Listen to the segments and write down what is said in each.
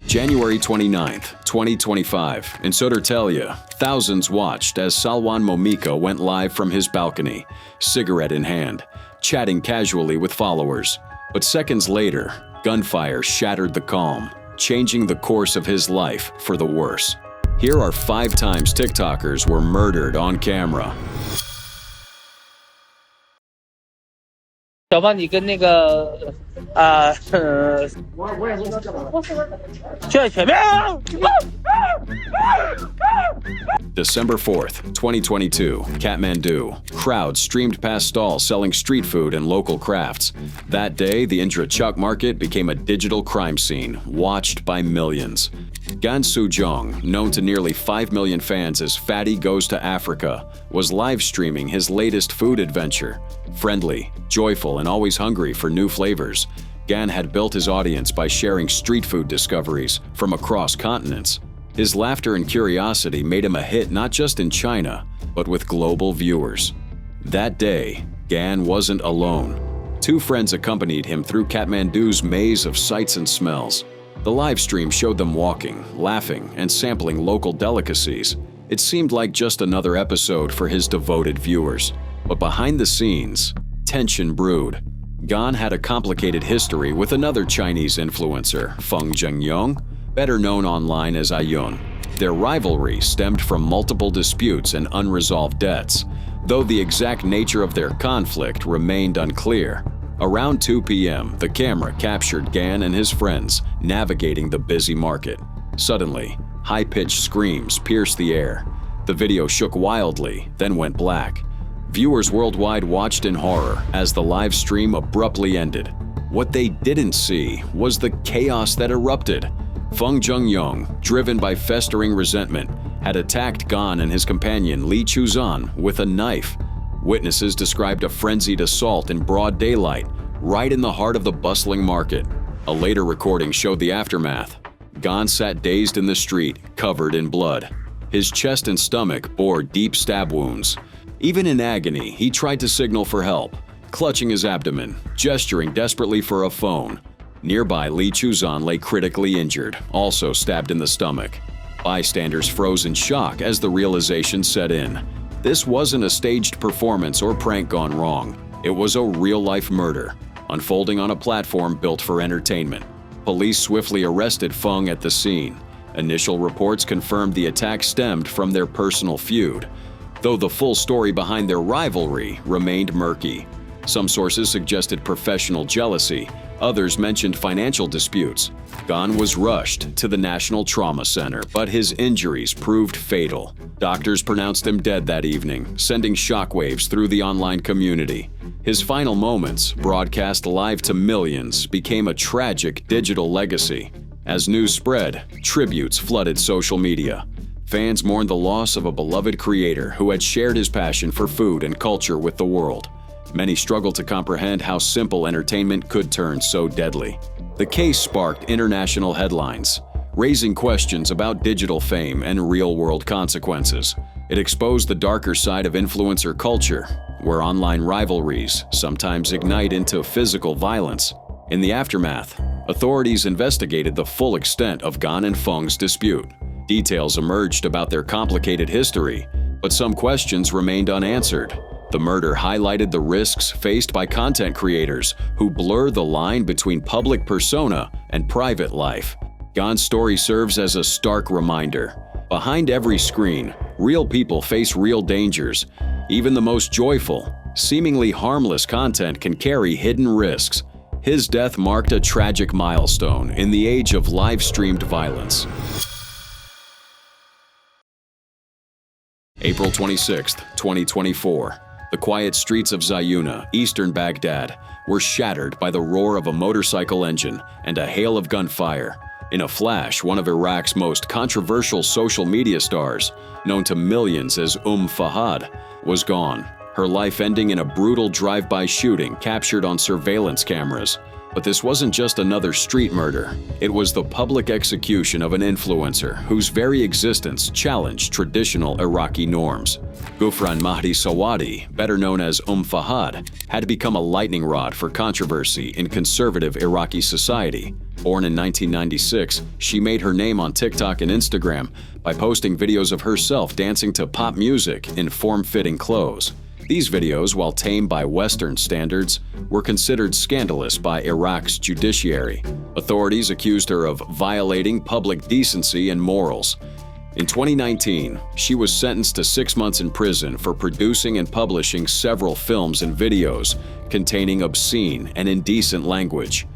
January 29th, 2025, in Sodertälje, thousands watched as Salwan Momika went live from his balcony, cigarette in hand, chatting casually with followers. But seconds later, gunfire shattered the calm, changing the course of his life for the worse. Here are 5 times TikTokers were murdered on camera. 小胖，你跟那个就在前面。December 4th, 2022, Kathmandu. Crowds streamed past stalls selling street food and local crafts. That day, the Indrachuk market became a digital crime scene, watched by millions. Gan Soo-jong, known to nearly 5 million fans as Fatty Goes to Africa, was live streaming his latest food adventure. Friendly, joyful, and always hungry for new flavors, Gan had built his audience by sharing street food discoveries from across continents. His laughter and curiosity made him a hit not just in China, but with global viewers. That day, Gan wasn't alone. 2 friends accompanied him through Kathmandu's maze of sights and smells. The live stream showed them walking, laughing, and sampling local delicacies. It seemed like just another episode for his devoted viewers. But behind the scenes, tension brewed. Gan had a complicated history with another Chinese influencer, Feng Zhengyong, better known online as Ayun. Their rivalry stemmed from multiple disputes and unresolved debts, though the exact nature of their conflict remained unclear. Around 2 p.m., the camera captured Gan and his friends navigating the busy market. Suddenly, high-pitched screams pierced the air. The video shook wildly, then went black. Viewers worldwide watched in horror as the live stream abruptly ended. What they didn't see was the chaos that erupted. Feng Zhengyong, driven by festering resentment, had attacked Gan and his companion Li Chuzan with a knife. Witnesses described a frenzied assault in broad daylight, right in the heart of the bustling market. A later recording showed the aftermath. Gan sat dazed in the street, covered in blood. His chest and stomach bore deep stab wounds. Even in agony, he tried to signal for help, clutching his abdomen, gesturing desperately for a phone. Nearby, Li Chuzan lay critically injured, also stabbed in the stomach. Bystanders froze in shock as the realization set in. This wasn't a staged performance or prank gone wrong. It was a real-life murder, unfolding on a platform built for entertainment. Police swiftly arrested Feng at the scene. Initial reports confirmed the attack stemmed from their personal feud, though the full story behind their rivalry remained murky. Some sources suggested professional jealousy, others mentioned financial disputes. Gan was rushed to the National Trauma Center, but his injuries proved fatal. Doctors pronounced him dead that evening, sending shockwaves through the online community. His final moments, broadcast live to millions, became a tragic digital legacy. As news spread, tributes flooded social media. Fans mourned the loss of a beloved creator who had shared his passion for food and culture with the world. Many struggled to comprehend how simple entertainment could turn so deadly. The case sparked international headlines, raising questions about digital fame and real-world consequences. It exposed the darker side of influencer culture, where online rivalries sometimes ignite into physical violence. In the aftermath, authorities investigated the full extent of Gan and Feng's dispute. Details emerged about their complicated history, but some questions remained unanswered. The murder highlighted the risks faced by content creators who blur the line between public persona and private life. Gan's story serves as a stark reminder. Behind every screen, real people face real dangers. Even the most joyful, seemingly harmless content can carry hidden risks. His death marked a tragic milestone in the age of live-streamed violence. April 26, 2024. The quiet streets of Zayuna, eastern Baghdad, were shattered by the roar of a motorcycle engine and a hail of gunfire. In a flash, one of Iraq's most controversial social media stars, known to millions as Fahad, was gone, her life ending in a brutal drive-by shooting captured on surveillance cameras. But this wasn't just another street murder. It was the public execution of an influencer whose very existence challenged traditional Iraqi norms. Gufran Mahdi Sawadi, better known as Fahad, had become a lightning rod for controversy in conservative Iraqi society. Born in 1996, she made her name on TikTok and Instagram by posting videos of herself dancing to pop music in form-fitting clothes. These videos, while tame by Western standards, were considered scandalous by Iraq's judiciary. Authorities accused her of violating public decency and morals. In 2019, she was sentenced to 6 months in prison for producing and publishing several films and videos containing obscene and indecent language.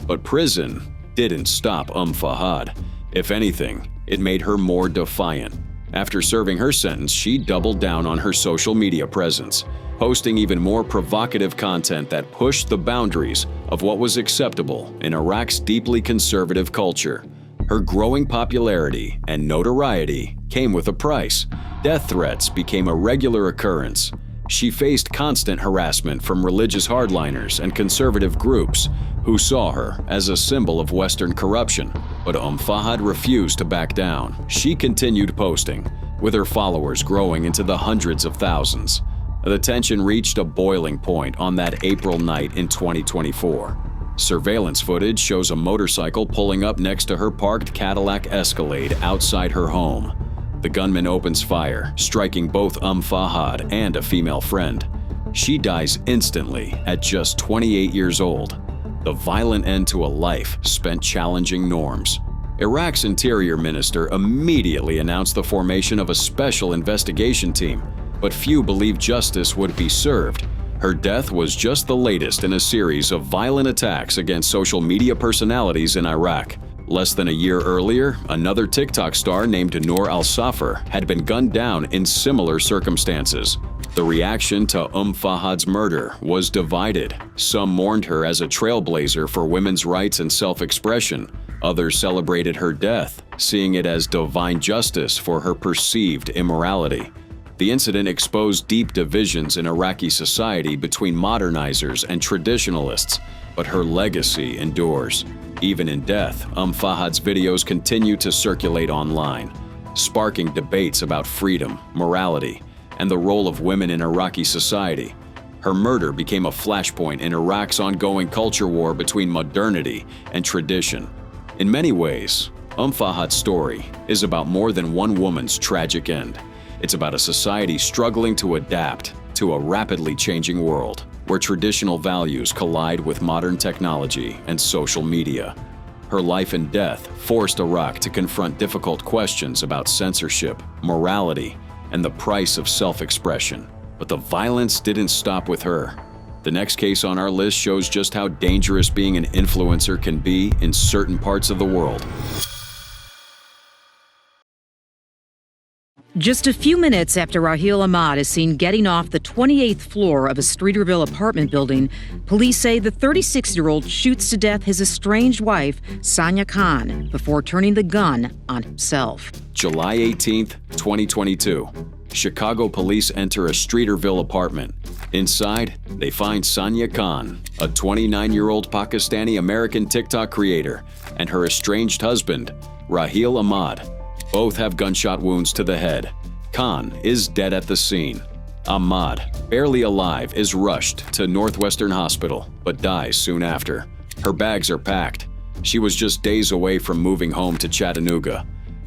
But prison didn't stop Fahad. If anything, it made her more defiant. After serving her sentence, she doubled down on her social media presence, posting even more provocative content that pushed the boundaries of what was acceptable in Iraq's deeply conservative culture. Her growing popularity and notoriety came with a price. Death threats became a regular occurrence. She faced constant harassment from religious hardliners and conservative groups who saw her as a symbol of Western corruption. But Fahad refused to back down. She continued posting, with her followers growing into the hundreds of thousands. The tension reached a boiling point on that April night in 2024. Surveillance footage shows a motorcycle pulling up next to her parked Cadillac Escalade outside her home. The gunman opens fire, striking both Fahad and a female friend. She dies instantly at just 28 years old. The violent end to a life spent challenging norms. Iraq's interior minister immediately announced the formation of a special investigation team, but few believed justice would be served. Her death was just the latest in a series of violent attacks against social media personalities in Iraq. Less than a year earlier, another TikTok star named Noor al-Safar had been gunned down in similar circumstances. The reaction to Fahad's murder was divided. Some mourned her as a trailblazer for women's rights and self-expression. Others celebrated her death, seeing it as divine justice for her perceived immorality. The incident exposed deep divisions in Iraqi society between modernizers and traditionalists, but her legacy endures. Even in death, Fahad's videos continue to circulate online, sparking debates about freedom, morality, and the role of women in Iraqi society. Her murder became a flashpoint in Iraq's ongoing culture war between modernity and tradition. In many ways, Fahad's story is about more than one woman's tragic end. It's about a society struggling to adapt to a rapidly changing world, where traditional values collide with modern technology and social media. Her life and death forced Iraq to confront difficult questions about censorship, morality, and the price of self-expression. But the violence didn't stop with her. The next case on our list shows just how dangerous being an influencer can be in certain parts of the world. Just a few minutes after Raheel Ahmad is seen getting off the 28th floor of a Streeterville apartment building, police say the 36-year-old shoots to death his estranged wife, Sanya Khan, before turning the gun on himself. July 18, 2022. Chicago police enter a Streeterville apartment. Inside, they find Sanya Khan, a 29-year-old Pakistani-American TikTok creator, and her estranged husband, Raheel Ahmad. Both have gunshot wounds to the head. Khan is dead at the scene. Ahmad, barely alive, is rushed to Northwestern Hospital, but dies soon after. Her bags are packed. She was just days away from moving home to Chattanooga.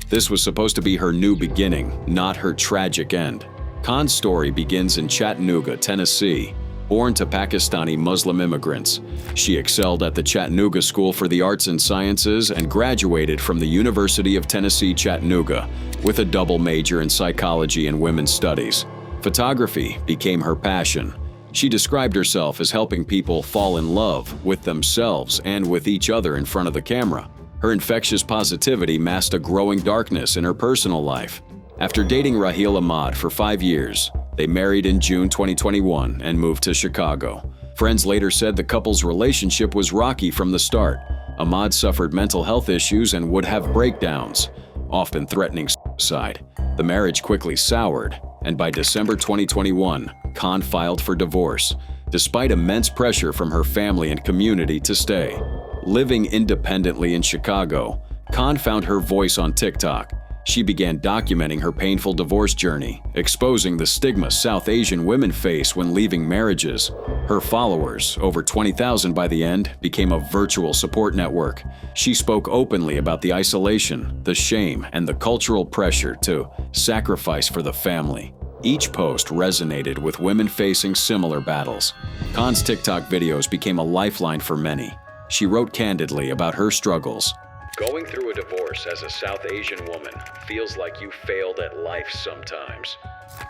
This was supposed to be her new beginning, not her tragic end. Khan's story begins in Chattanooga, Tennessee. Born to Pakistani Muslim immigrants, she excelled at the Chattanooga School for the Arts and Sciences and graduated from the University of Tennessee, Chattanooga, with a double major in psychology and women's studies. Photography became her passion. She described herself as helping people fall in love with themselves and with each other in front of the camera. Her infectious positivity masked a growing darkness in her personal life. After dating Raheel Ahmad for 5 years, they married in June 2021 and moved to Chicago. Friends later said the couple's relationship was rocky from the start. Ahmad suffered mental health issues and would have breakdowns, often threatening suicide. The marriage quickly soured, and by December 2021, Khan filed for divorce, despite immense pressure from her family and community to stay. Living independently in Chicago, Khan found her voice on TikTok. She began documenting her painful divorce journey, exposing the stigma South Asian women face when leaving marriages. Her followers, over 20,000 by the end, became a virtual support network. She spoke openly about the isolation, the shame, and the cultural pressure to sacrifice for the family. Each post resonated with women facing similar battles. Khan's TikTok videos became a lifeline for many. She wrote candidly about her struggles. Going through a divorce as a South Asian woman feels like you failed at life sometimes.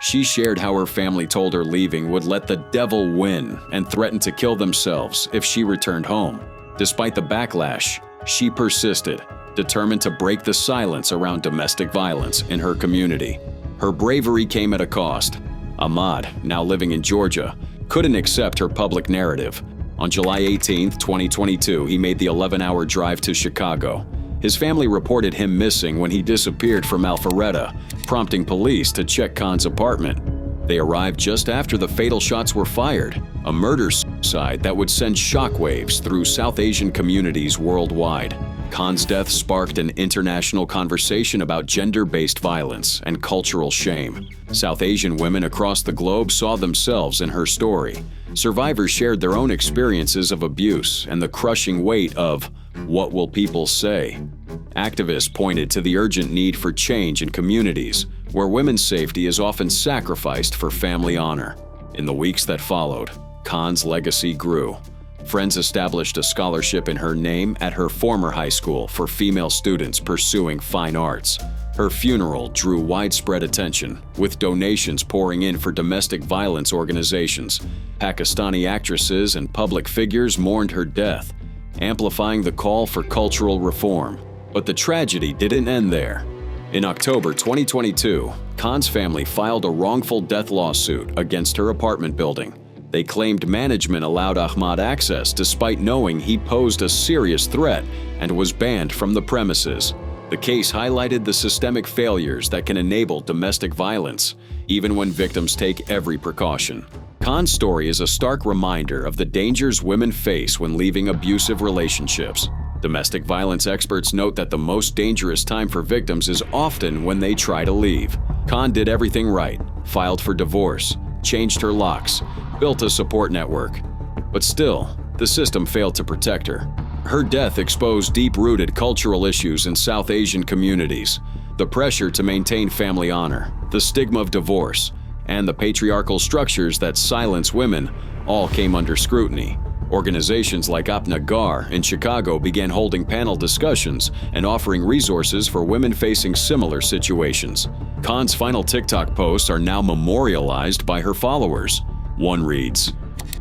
She shared how her family told her leaving would let the devil win and threatened to kill themselves if she returned home. Despite the backlash, she persisted, determined to break the silence around domestic violence in her community. Her bravery came at a cost. Ahmad, now living in Georgia, couldn't accept her public narrative. On July 18, 2022, he made the 11-hour drive to Chicago. His family reported him missing when he disappeared from Alpharetta, prompting police to check Khan's apartment. They arrived just after the fatal shots were fired, a murder-suicide that would send shockwaves through South Asian communities worldwide. Khan's death sparked an international conversation about gender-based violence and cultural shame. South Asian women across the globe saw themselves in her story. Survivors shared their own experiences of abuse and the crushing weight of "what will people say?" Activists pointed to the urgent need for change in communities where women's safety is often sacrificed for family honor. In the weeks that followed, Khan's legacy grew. Friends established a scholarship in her name at her former high school for female students pursuing fine arts. Her funeral drew widespread attention, with donations pouring in for domestic violence organizations. Pakistani actresses and public figures mourned her death, amplifying the call for cultural reform. But the tragedy didn't end there. In October 2022, Khan's family filed a wrongful death lawsuit against her apartment building. They claimed management allowed Ahmad access despite knowing he posed a serious threat and was banned from the premises. The case highlighted the systemic failures that can enable domestic violence, even when victims take every precaution. Khan's story is a stark reminder of the dangers women face when leaving abusive relationships. Domestic violence experts note that the most dangerous time for victims is often when they try to leave. Khan did everything right, filed for divorce, changed her locks, built a support network. But still, the system failed to protect her. Her death exposed deep-rooted cultural issues in South Asian communities. The pressure to maintain family honor, the stigma of divorce, and the patriarchal structures that silence women all came under scrutiny. Organizations like Apna Gar in Chicago began holding panel discussions and offering resources for women facing similar situations. Khan's final TikTok posts are now memorialized by her followers. One reads,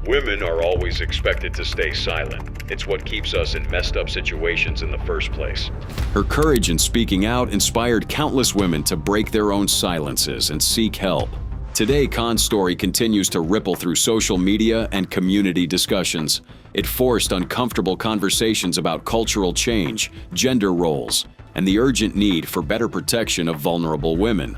"Women are always expected to stay silent. It's what keeps us in messed up situations in the first place." Her courage in speaking out inspired countless women to break their own silences and seek help. Today, Khan's story continues to ripple through social media and community discussions. It forced uncomfortable conversations about cultural change, gender roles, and the urgent need for better protection of vulnerable women.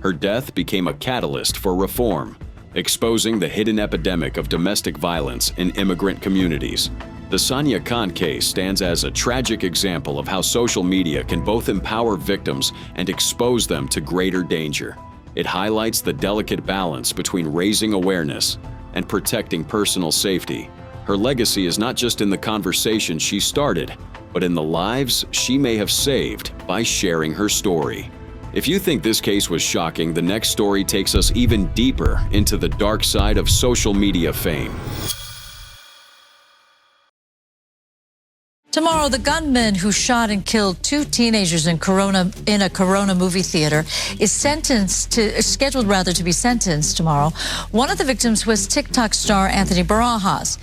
Her death became a catalyst for reform, exposing the hidden epidemic of domestic violence in immigrant communities. The Sanya Khan case stands as a tragic example of how social media can both empower victims and expose them to greater danger. It highlights the delicate balance between raising awareness and protecting personal safety. Her legacy is not just in the conversation she started, but in the lives she may have saved by sharing her story. If you think this case was shocking, the next story takes us even deeper into the dark side of social media fame. Tomorrow, the gunman who shot and killed two teenagers in a Corona movie theater is scheduled to be sentenced tomorrow. One of the victims was TikTok star Anthony Barajas.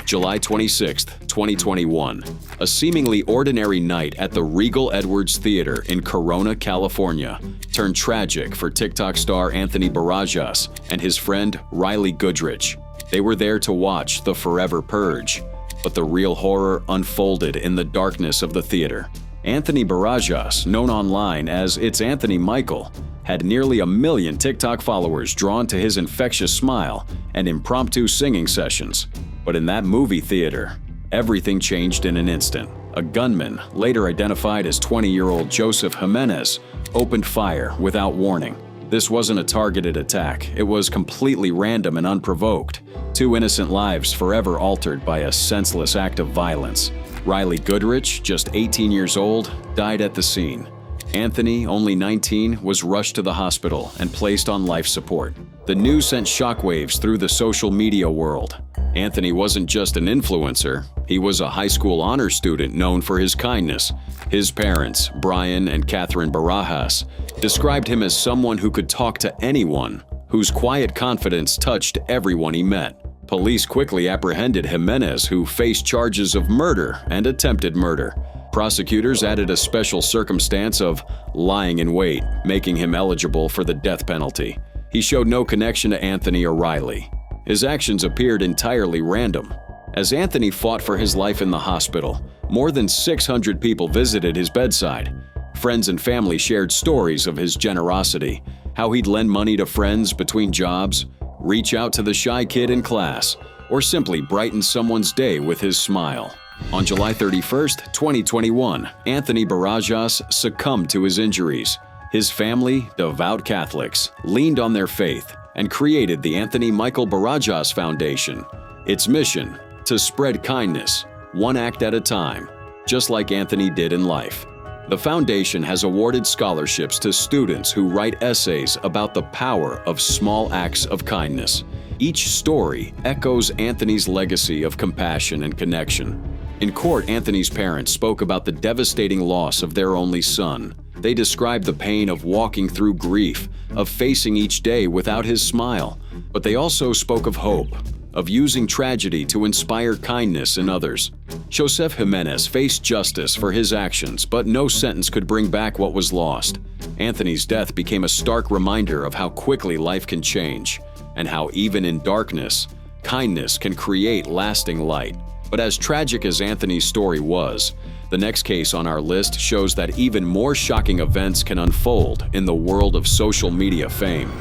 July 26, 2021, a seemingly ordinary night at the Regal Edwards Theater in Corona, California, turned tragic for TikTok star Anthony Barajas and his friend Riley Goodrich. They were there to watch The Forever Purge, but the real horror unfolded in the darkness of the theater. Anthony Barajas, known online as It's Anthony Michael, had nearly 1 million TikTok followers drawn to his infectious smile and impromptu singing sessions. But in that movie theater, everything changed in an instant. A gunman, later identified as 20-year-old Joseph Jimenez, opened fire without warning. This wasn't a targeted attack. It was completely random and unprovoked. 2 innocent lives forever altered by a senseless act of violence. Riley Goodrich, just 18 years old, died at the scene. Anthony, only 19, was rushed to the hospital and placed on life support. The news sent shockwaves through the social media world. Anthony wasn't just an influencer, he was a high school honor student known for his kindness. His parents, Brian and Catherine Barajas, described him as someone who could talk to anyone, whose quiet confidence touched everyone he met. Police quickly apprehended Jimenez, who faced charges of murder and attempted murder. Prosecutors added a special circumstance of lying in wait, making him eligible for the death penalty. He showed no connection to Anthony or Riley. His actions appeared entirely random. As Anthony fought for his life in the hospital, more than 600 people visited his bedside. Friends and family shared stories of his generosity, how he'd lend money to friends between jobs, reach out to the shy kid in class, or simply brighten someone's day with his smile. On July 31, 2021, Anthony Barajas succumbed to his injuries. His family, devout Catholics, leaned on their faith and created the Anthony Michael Barajas Foundation. Its mission: to spread kindness, one act at a time, just like Anthony did in life. The foundation has awarded scholarships to students who write essays about the power of small acts of kindness. Each story echoes Anthony's legacy of compassion and connection. In court, Anthony's parents spoke about the devastating loss of their only son. They described the pain of walking through grief, of facing each day without his smile. But they also spoke of hope, of using tragedy to inspire kindness in others. Joseph Jimenez faced justice for his actions, but no sentence could bring back what was lost. Anthony's death became a stark reminder of how quickly life can change, and how even in darkness, kindness can create lasting light. But as tragic as Anthony's story was, the next case on our list shows that even more shocking events can unfold in the world of social media fame.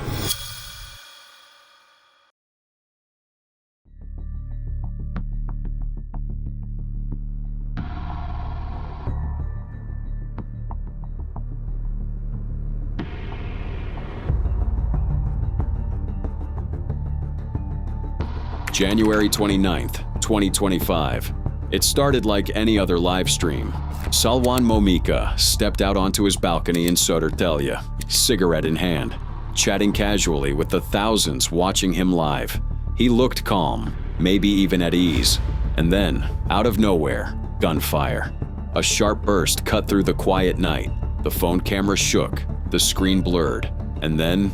January 29th, 2025. It started like any other live stream. Salwan Momika stepped out onto his balcony in Sotertelje, cigarette in hand, chatting casually with the thousands watching him live. He looked calm, maybe even at ease. And then, out of nowhere, gunfire. A sharp burst cut through the quiet night. The phone camera shook, the screen blurred, and then,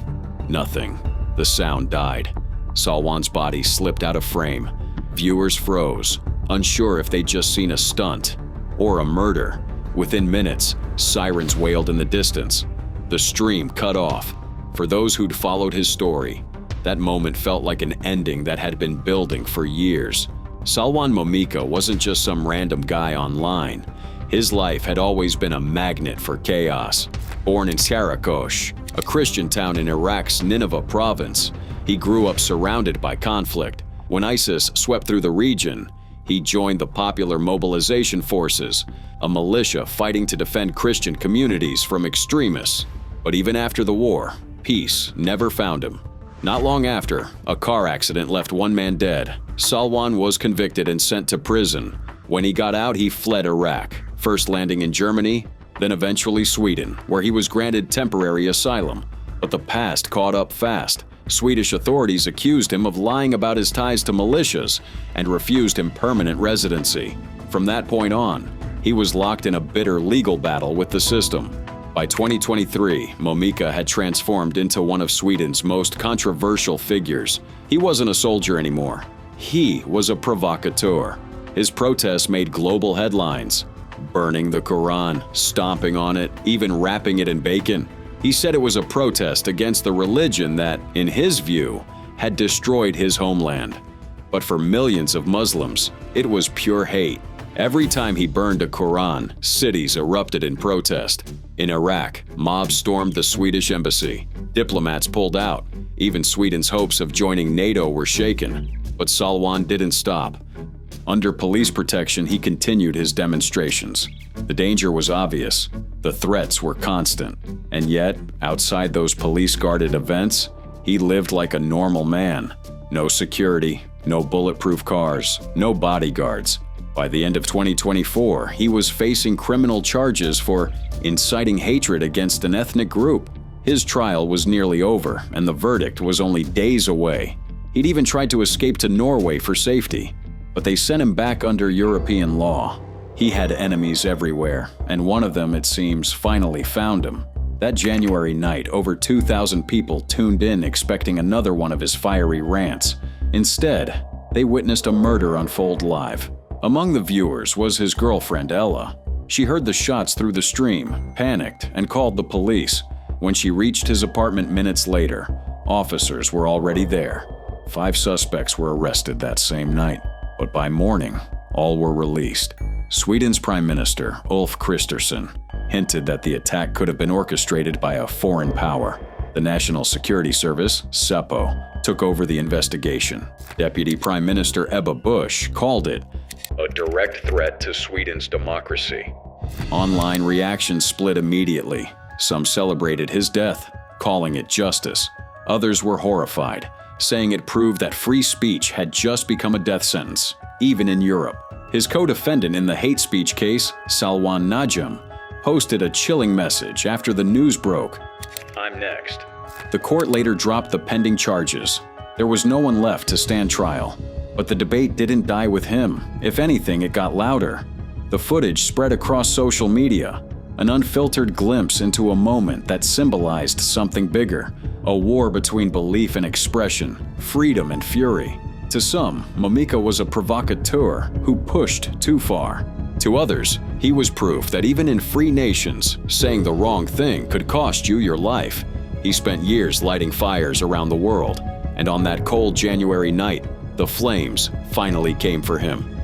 nothing. The sound died. Salwan's body slipped out of frame. Viewers froze, unsure if they'd just seen a stunt or a murder. Within minutes, sirens wailed in the distance. The stream cut off. For those who'd followed his story, that moment felt like an ending that had been building for years. Salwan Momika wasn't just some random guy online. His life had always been a magnet for chaos. Born in Sarakosh, a Christian town in Iraq's Nineveh province, he grew up surrounded by conflict. When ISIS swept through the region, he joined the Popular Mobilization Forces, a militia fighting to defend Christian communities from extremists. But even after the war, peace never found him. Not long after, a car accident left one man dead. Salwan was convicted and sent to prison. When he got out, he fled Iraq, first landing in Germany, then eventually Sweden, where he was granted temporary asylum. But the past caught up fast. Swedish authorities accused him of lying about his ties to militias and refused him permanent residency. From that point on, he was locked in a bitter legal battle with the system. By 2023, Momika had transformed into one of Sweden's most controversial figures. He wasn't a soldier anymore. He was a provocateur. His protests made global headlines, burning the Quran, stomping on it, even wrapping it in bacon. He said it was a protest against the religion that, in his view, had destroyed his homeland. But for millions of Muslims, it was pure hate. Every time he burned a Quran, cities erupted in protest. In Iraq, mobs stormed the Swedish embassy. Diplomats pulled out. Even Sweden's hopes of joining NATO were shaken. But Salwan didn't stop. Under police protection, he continued his demonstrations. The danger was obvious. The threats were constant. And yet, outside those police-guarded events, he lived like a normal man. No security, no bulletproof cars, no bodyguards. By the end of 2024, he was facing criminal charges for inciting hatred against an ethnic group. His trial was nearly over, and the verdict was only days away. He'd even tried to escape to Norway for safety, but they sent him back under European law. He had enemies everywhere, and one of them, it seems, finally found him. That January night, over 2,000 people tuned in expecting another one of his fiery rants. Instead, they witnessed a murder unfold live. Among the viewers was his girlfriend, Ella. She heard the shots through the stream, panicked, and called the police. When she reached his apartment minutes later, officers were already there. 5 suspects were arrested that same night, but by morning, all were released. Sweden's Prime Minister, Ulf Kristersson, hinted that the attack could have been orchestrated by a foreign power. The National Security Service, SEPO, took over the investigation. Deputy Prime Minister Ebba Busch called it a direct threat to Sweden's democracy. Online reactions split immediately. Some celebrated his death, calling it justice. Others were horrified, saying it proved that free speech had just become a death sentence, even in Europe. His co-defendant in the hate speech case, Salwan Najam, posted a chilling message after the news broke. "I'm next." The court later dropped the pending charges. There was no one left to stand trial. But the debate didn't die with him. If anything, it got louder. The footage spread across social media, an unfiltered glimpse into a moment that symbolized something bigger, a war between belief and expression, freedom and fury. To some, Momika was a provocateur who pushed too far. To others, he was proof that even in free nations, saying the wrong thing could cost you your life. He spent years lighting fires around the world, and on that cold January night, the flames finally came for him.